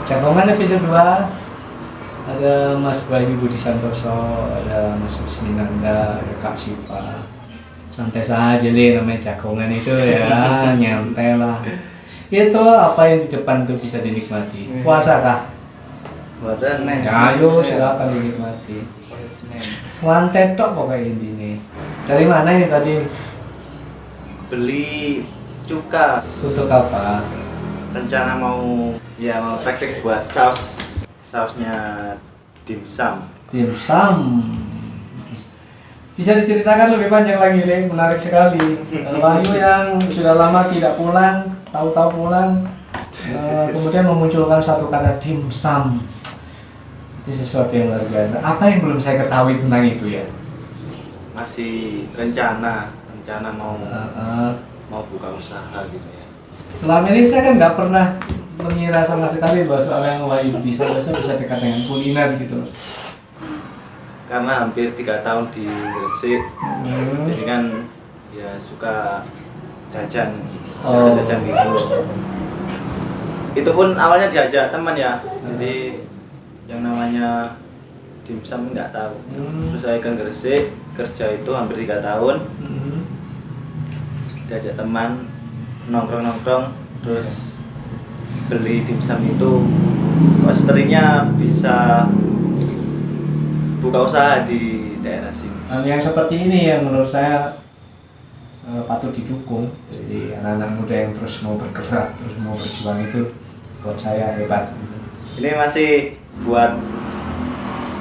Jagongan episode 2 ada Mas Bayu Budi Santoso, ada Mas Husni Nanda, ada Kak Siva. Santai saja deh, namanya jagongan itu ya, nyantai lah. Itu apa yang di depan tuh bisa dinikmati. Puasa kah? Buatan nih. Ya ayo silakan dinikmati. Santai tok pokoknya intinya. Dari mana ini tadi? Beli cuka. Untuk apa? Rencana mau praktek buat sausnya dimsum. Dimsum. Bisa diceritakan lebih panjang lagi, Le? Menarik sekali. Wahyu yang sudah lama tidak pulang, tahu-tahu pulang, kemudian memunculkan satu kata dimsum. Itu sesuatu yang luar biasa. Apa yang belum saya ketahui tentang itu ya? Masih rencana mau buka usaha gitu ya. Selama ini saya kan nggak pernah mengira sama sekali bahwa seorang Wahyu bisa dekat dengan kuliner gitu loh. Karena hampir 3 tahun di Gresik, jadi kan ya suka jajan gitu. Itu pun awalnya diajak teman ya, jadi yang namanya dimsum nggak tahu. Terus saya ke Gresik kerja itu hampir 3 tahun, diajak teman nongkrong terus beli dimsum itu. Sepertinya bisa buka usaha di daerah sini. Yang seperti ini yang menurut saya patut didukung. Jadi anak-anak muda yang terus mau bergerak, terus mau berjuang itu buat saya hebat. Ini masih buat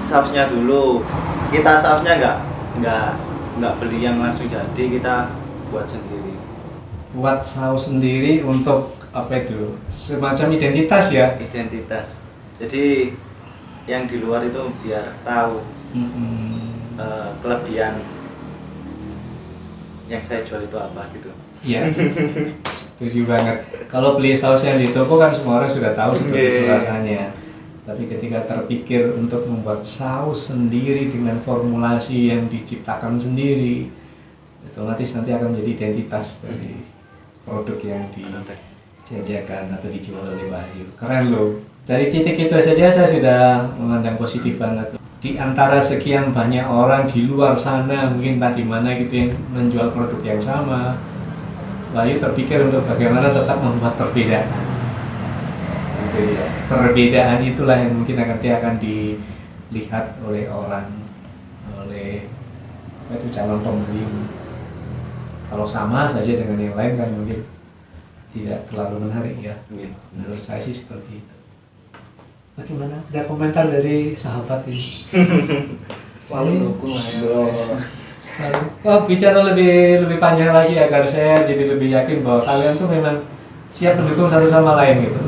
sausnya dulu. Kita sausnya nggak beli yang langsung jadi, kita buat sendiri. Buat saus sendiri untuk apa itu? Semacam identitas ya? Identitas. Jadi yang di luar itu biar tahu kelebihan yang saya jual itu apa gitu. Iya, setuju banget. Kalau beli saus yang di toko kan semua orang sudah tahu seperti itu rasanya. Tapi ketika terpikir untuk membuat saus sendiri dengan formulasi yang diciptakan sendiri, otomatis nanti akan menjadi identitas dari produk yang dijajakan atau dijual oleh Wahyu. Keren loh. Dari titik itu saja saya sudah memandang positif banget. Di antara sekian banyak orang di luar sana, mungkin tadi mana gitu yang menjual produk yang sama, Wahyu terpikir untuk bagaimana tetap membuat perbedaan. Gitu ya. Perbedaan itulah yang mungkin nanti akan dilihat oleh orang, oleh calon pembeli. Kalau sama saja dengan yang lain kan mungkin tidak terlalu menarik ya. Menurut saya sih seperti itu. Bagaimana? Ada komentar dari sahabat ini? Selalu dukung lah ya. Oh, bicara lebih panjang lagi agar saya jadi lebih yakin bahwa kalian tuh memang siap mendukung satu sama lain gitu.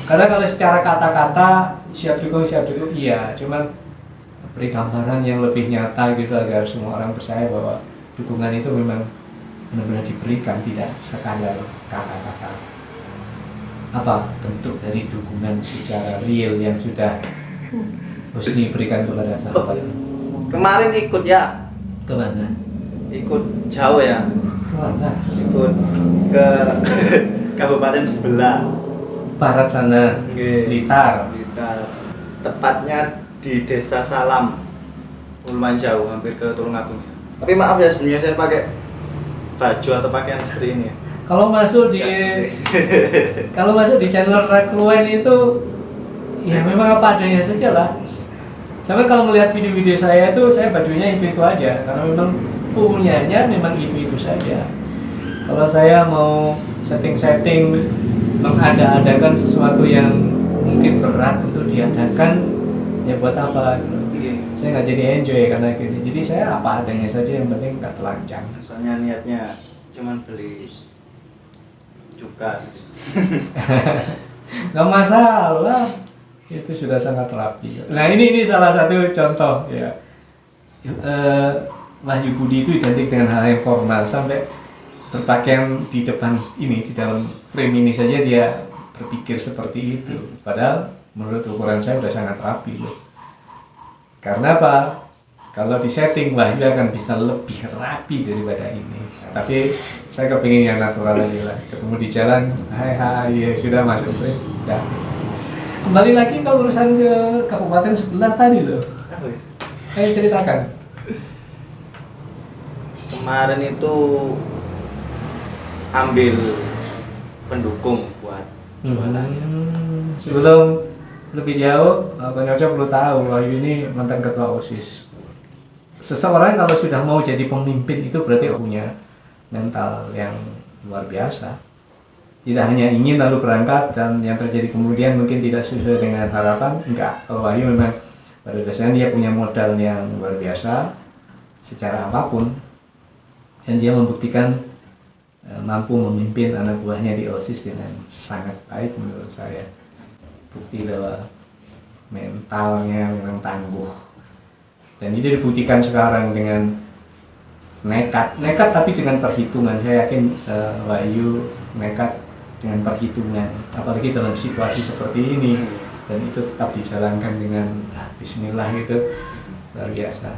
Karena kalau secara kata-kata siap dukung iya, cuman beri gambaran yang lebih nyata gitu agar semua orang percaya bahwa dukungan itu memang benar-benar diberikan, tidak sekadar kata-kata. Apa bentuk dari dukungan secara real yang sudah Husni berikan kepada sahabat? Kemarin ikut ya. Kemana? Ikut jauh ya. Kemana? Ikut ke kabupaten sebelah. Barat sana, Blitar. Tepatnya di Desa Salam. Lumayan jauh, hampir ke Tulungagung. Tapi maaf ya, sebenarnya saya pakai baju atau pakaian seperti ini. Kalau masuk di channel Rakluen itu ya memang apa adanya saja lah. Sampai kalau melihat video-video saya itu saya bajunya itu aja karena memang punyanya memang itu saja. Kalau saya mau setting mengada-adakan sesuatu yang mungkin berat untuk diadakan, ya buat apa gitu. Saya nggak jadi enjoy karena gini. Jadi saya apa adanya saja, yang penting nggak telanjang. Soalnya niatnya cuman beli cuka gitu. Nggak masalah, itu sudah sangat rapi. Nah ini salah satu contoh ya. Wahyu Budi itu identik dengan hal yang formal, sampai berpakaian di depan ini, di dalam frame ini saja dia berpikir seperti itu. Padahal menurut ukuran saya sudah sangat rapi loh. Karena apa? Kalau di setting Wahyu akan bisa lebih rapi daripada ini. Tapi saya kepingin yang natural aja lah. Ketemu di jalan, hai ya sudah masuk frame. Udah. Kembali lagi ke urusan ke kabupaten sebelah tadi loh. Apa ya? Ayo ceritakan. Kemarin itu ambil pendukung buat jualannya. Sebelum lebih jauh, Konyoco perlu tahu Wahyu ini mantan ketua OSIS. Seseorang kalau sudah mau jadi pemimpin itu berarti punya mental yang luar biasa. Tidak hanya ingin lalu berangkat dan yang terjadi kemudian mungkin tidak sesuai dengan harapan, enggak. Kalau Wahyu memang pada dasarnya dia punya modal yang luar biasa secara apapun, dan dia membuktikan mampu memimpin anak buahnya di OSIS dengan sangat baik menurut saya. Bukti bahwa mentalnya memang tangguh, dan itu dibuktikan sekarang dengan nekat tapi dengan perhitungan. Saya yakin Wahyu nekat dengan perhitungan, apalagi dalam situasi seperti ini, dan itu tetap dijalankan dengan bismillah, itu luar biasa.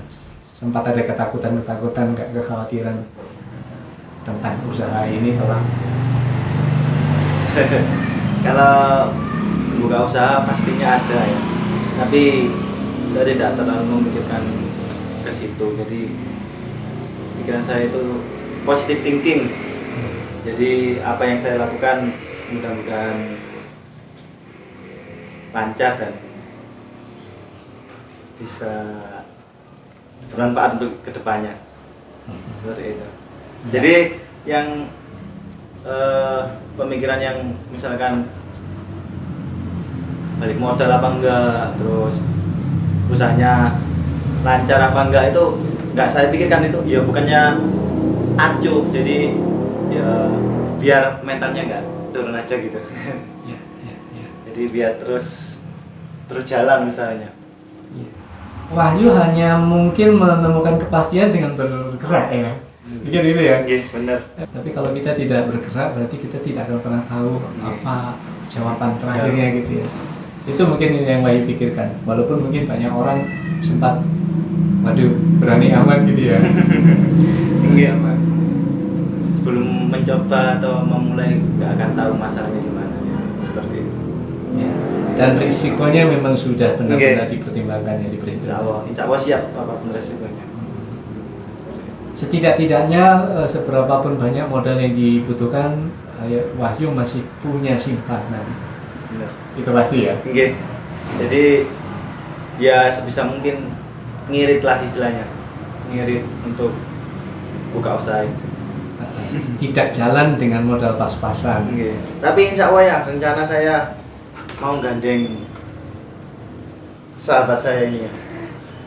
Sempat ada ketakutan, nggak kekhawatiran tentang usaha ini kelak? Kalau buka usaha pastinya ada ya, tapi saya tidak terlalu memikirkan ke situ. Jadi pikiran saya itu positive thinking. Jadi apa yang saya lakukan mudah-mudahan lancar dan bisa bermanfaat untuk kedepannya. Seperti itu. Jadi yang pemikiran yang misalkan balik modal apa enggak, terus usahanya lancar apa enggak, itu enggak saya pikirkan. Itu ya bukannya acuh, jadi ya biar mentalnya enggak turun aja gitu. Jadi biar terus jalan misalnya. Wahyu hanya mungkin menemukan kepastian dengan bergerak ya. Pikir gitu ya. Iya, benar. Tapi kalau kita tidak bergerak berarti kita tidak akan pernah tahu apa jawaban terakhirnya gitu ya. Itu mungkin yang Wahyu pikirkan. Walaupun mungkin banyak orang sempat, waduh, berani amat gitu ya. Iya, Mas. Sebelum mencoba atau memulai nggak akan tahu masalahnya di mana ya. Seperti itu. Ya. Dan risikonya memang sudah benar-benar dipertimbangkan ya, diperhitungkan. Insya Allah siap apapun resikonya. Setidak-tidaknya seberapapun banyak modal yang dibutuhkan, Wahyu masih punya simpanan. Benar. Itu pasti ya. Oke. Jadi ya sebisa mungkin ngirit lah istilahnya, ngirit untuk buka usaha. Tidak jalan dengan modal pas-pasan. Oke. Tapi insya Allah ya rencana saya mau gandeng sahabat saya ini ya.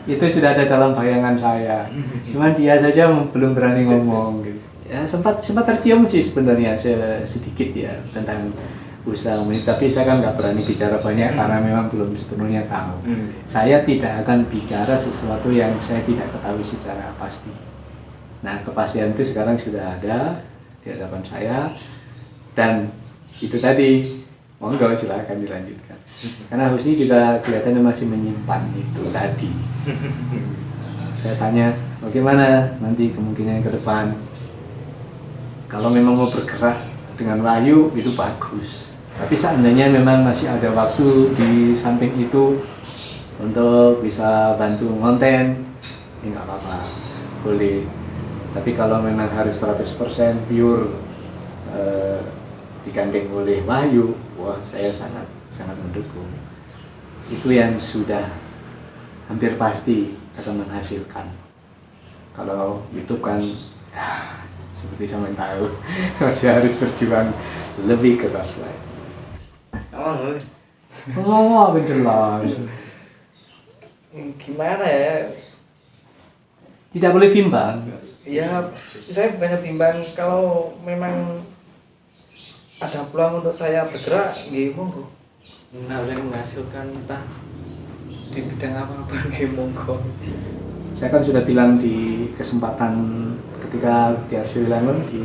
Itu sudah ada dalam bayangan saya. Cuman dia saja belum berani ngomong gitu. Ya sempat tercium sih sebenarnya sedikit ya tentang usaha ini, tapi saya kan nggak berani bicara banyak karena memang belum sepenuhnya tahu. Saya tidak akan bicara sesuatu yang saya tidak ketahui secara pasti. Nah, kepastian itu sekarang sudah ada di hadapan saya, dan itu tadi, monggo silakan dilanjutkan. Karena Husni juga kelihatannya masih menyimpan itu tadi. Saya tanya, bagaimana nanti kemungkinan ke depan? Kalau memang mau bergerak dengan Wahyu itu bagus. Tapi seandainya memang masih ada waktu di samping itu untuk bisa bantu konten, ya nggak apa-apa, boleh. Tapi kalau memang harus 100% pure digandeng oleh Wahyu, wah saya sangat mendukung. Itu yang sudah hampir pasti akan menghasilkan. Kalau YouTube kan ya, seperti sama yang tahu masih harus berjuang lebih keras lagi. Oh, jelas. Gimana ya? Tidak boleh bimbang. Ya, saya banyak timbang kalau memang ada peluang untuk saya bergerak, nggih monggo. Nah, yang menghasilkan entah di bidang apa-apa, nggih monggo. Saya kan sudah bilang di kesempatan ketika di Arsiu Langun di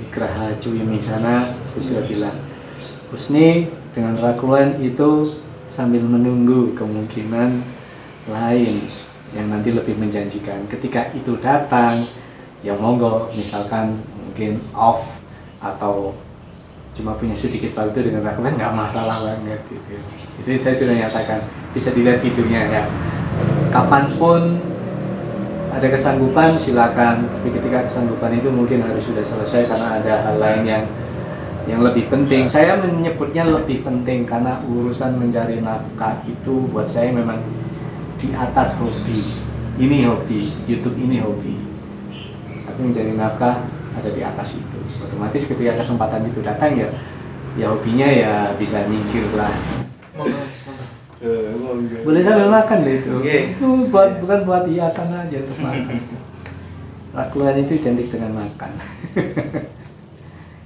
Geraha Cuwimi sana, saya sudah bilang Husni dengan Rakuan itu sambil menunggu kemungkinan lain yang nanti lebih menjanjikan. Ketika itu datang, ya monggo, misalkan mungkin off atau cuma punya sedikit waktu dengan rakumen nggak masalah banget gitu. Itu saya sudah nyatakan, bisa dilihat videonya ya. Kapanpun ada kesanggupan silakan, tapi ketika kesanggupan itu mungkin harus sudah selesai karena ada hal lain yang lebih penting. Saya menyebutnya lebih penting karena urusan mencari nafkah itu buat saya memang di atas hobi. Ini hobi, YouTube ini hobi. Tapi mencari nafkah ada di atas itu. Otomatis ketika kesempatan itu datang ya hobinya ya bisa nyingkir lah. Boleh sambil makan deh itu. Itu bukan buat hiasan aja untuk makan. Rakulan itu identik dengan makan.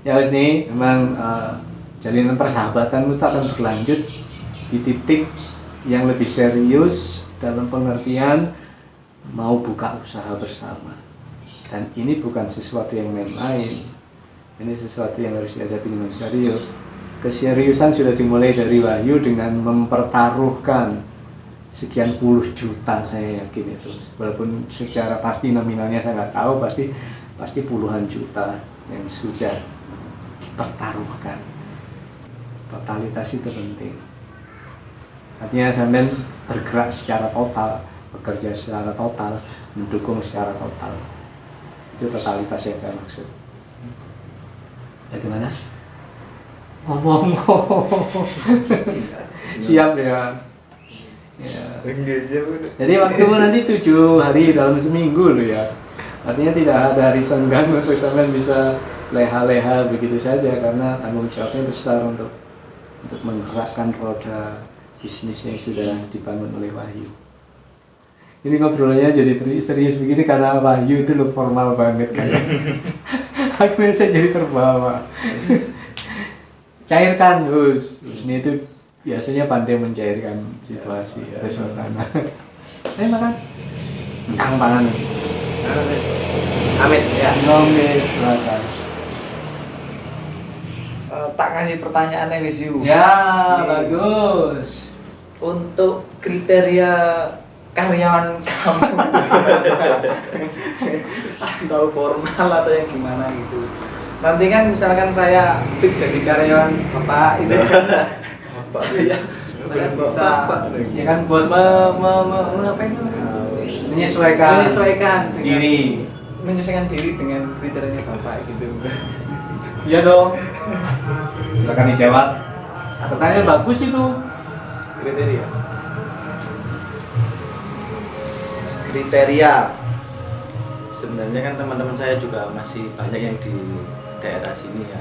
Ya wes nih, memang jalinan persahabatan itu akan berlanjut di titik yang lebih serius dalam pengertian mau buka usaha bersama. Dan ini bukan sesuatu yang main-main. Ini sesuatu yang harus dihadapi dengan serius. Keseriusan sudah dimulai dari Wahyu dengan mempertaruhkan sekian puluh juta, saya yakin itu. Walaupun secara pasti nominalnya saya nggak tahu, pasti puluhan juta yang sudah dipertaruhkan. Totalitas itu penting. Artinya sampean bergerak secara total, bekerja secara total, mendukung secara total. Itu totalitas yang saya maksud. Bagaimana? Ngomong. Siap ya. Jadi waktumu nanti 7 hari dalam seminggu loh ya. Artinya tidak ada hari senggang untuk sampean bisa leha-leha begitu saja, karena tanggung jawabnya besar untuk menggerakkan roda bisnis yang sudah dibangun oleh Wahyu. Ini ngobrolnya jadi serius begini karena Wahyu itu loh formal banget kayak. Akhirnya saya jadi terbawa. Cairkan Gus. Ini itu biasanya pandai mencairkan situasi atau suasana. Ayo makan. Mentang pangan. Amin ya. Oke, silakan. Tak kasih pertanyaannya wis Yu. Ya, bagus. Untuk kriteria karyawan kamu atau formal atau yang gimana gitu. Nanti kan misalkan saya fix jadi karyawan Bapak itu Bapak ya, saya bisa Ya kan bos menyesuaikan diri. menyesuaikan diri dengan kriterianya Bapak gitu. Iya dong. Silakan dijawab. Pertanyaan bagus itu. Kriteria sebenarnya kan teman-teman saya juga masih banyak yang di daerah sini ya.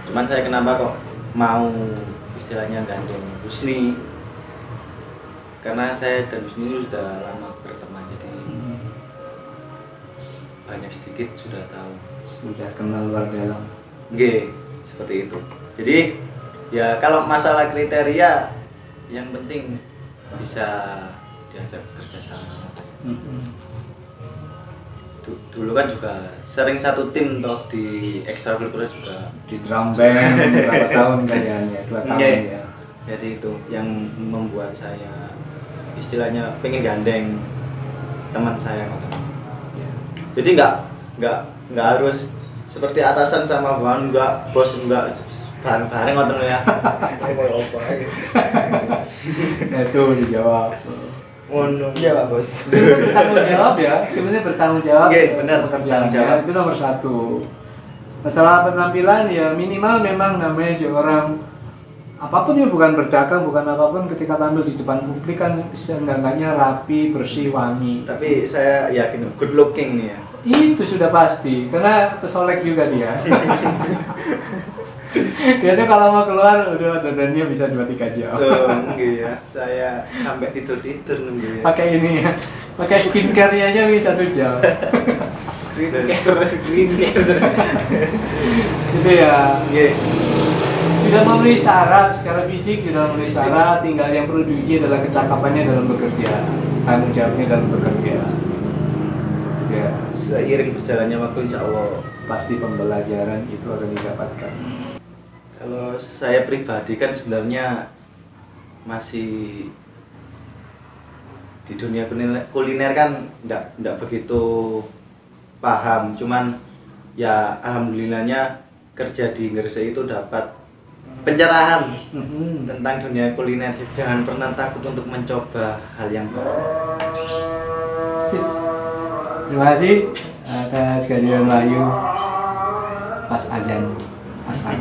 Cuman saya kenapa kok mau istilahnya gandeng Husni, karena saya dan Husni sudah lama berteman, jadi banyak sedikit sudah tahu, Sudah kenal luar dalam. Oke, seperti itu. Jadi ya kalau masalah kriteria yang penting bisa diajak kerjasama. Dulu kan juga sering satu tim toh di ekstrakurikuler juga. Di drum band berapa tahun kayaknya? 2 tahun ya. Jadi itu yang membuat saya istilahnya pengen gandeng teman saya ngoten. Ya. Jadi nggak harus seperti atasan sama bawahan, nggak bos, nggak bareng-bareng ngoten ya. Nah, itu dijawab. Iya Pak Bos. Sebenarnya bertanggung jawab ya, sebenarnya bertanggung jawab. Iya, benar, Pekerjaannya bertanggung jawab. itu nomor 1. Masalah penampilan ya minimal memang namanya juga orang apapun ya, bukan berdagang, bukan apapun, ketika tampil di depan publik kan seenggak-enggaknya rapi, bersih, wangi. Tapi saya yakin good looking nih ya. Itu sudah pasti, karena kesolek juga dia. Dia tuh kalau mau keluar udah dandannya bisa 2-3 jam. Iya, saya sampai tidur nunggu ya. Pakai ini ya, pakai skincare-nya aja bisa 1 jam. Skincare. Itu ya. Nggih. Sudah memenuhi syarat secara fisik, sudah memenuhi syarat, tinggal yang perlu diuji adalah kecakapannya dalam bekerja, tanggung jawabnya dalam bekerja. Ya, Seiring berjalannya waktu insya Allah. pasti pembelajaran itu akan didapatkan. Kalau saya pribadi kan sebenarnya masih di dunia kuliner kan enggak begitu paham, cuman ya alhamdulillahnya kerja di Gresik itu dapat pencerahan Mm-mm. tentang dunia kuliner. Jangan pernah takut untuk mencoba hal yang baru. Sip. Terima kasih atas kehadiran Wahyu pas azan asar.